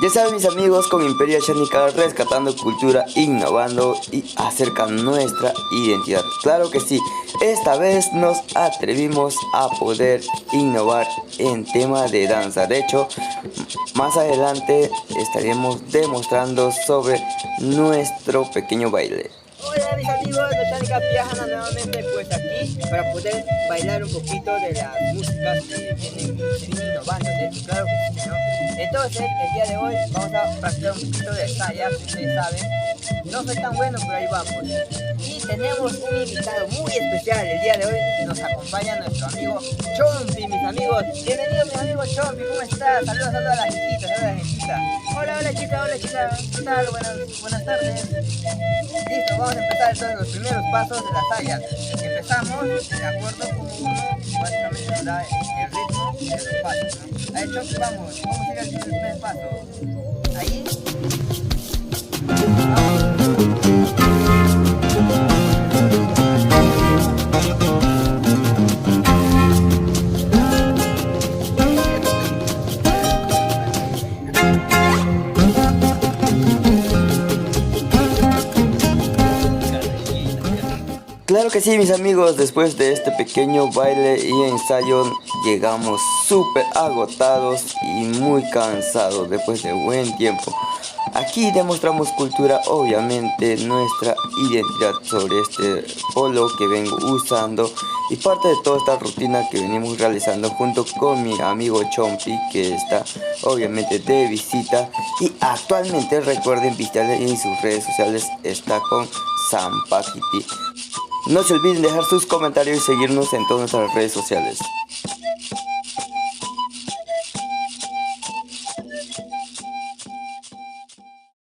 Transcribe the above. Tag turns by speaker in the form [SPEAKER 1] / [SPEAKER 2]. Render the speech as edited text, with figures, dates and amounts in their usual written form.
[SPEAKER 1] Ya saben mis amigos, con Imperio Chanical rescatando cultura, innovando y acercando nuestra identidad. Claro que sí, esta vez nos atrevimos a poder innovar en tema de danza. De hecho, más adelante estaremos demostrando sobre nuestro pequeño baile.
[SPEAKER 2] Hola mis amigos, Mechánica Piajana nuevamente pues aquí para poder bailar un poquito de las músicas que vienen innovando, de hecho claro que sí, ¿no? Entonces el día de hoy vamos a practicar un poquito de saya, ustedes saben, no soy tan bueno pero ahí vamos. Y tenemos un invitado muy especial, el día de hoy nos acompaña nuestro amigo Chompi, mis amigos. Bienvenido mi amigo Chompi, ¿cómo estás? Saludos a la gentita, saludos a la gentita. Hola chica, ¿qué tal? Buenas tardes. Listo, vamos a empezar entonces los primeros pasos de la saya. Empezamos de acuerdo con uno, básicamente nos da el ritmo y el espacio, ¿no? A hecho, vamos a ir al primer paso. Ahí.
[SPEAKER 1] Claro que sí mis amigos, después de este pequeño baile y ensayo llegamos súper agotados y muy cansados después de buen tiempo. Aquí demostramos cultura, obviamente nuestra identidad sobre este polo que vengo usando y parte de toda esta rutina que venimos realizando junto con mi amigo Chompi, que está obviamente de visita, y actualmente recuerden visitarle en sus redes sociales, está con Sampakiti. No se olviden dejar sus comentarios y seguirnos en todas nuestras redes sociales.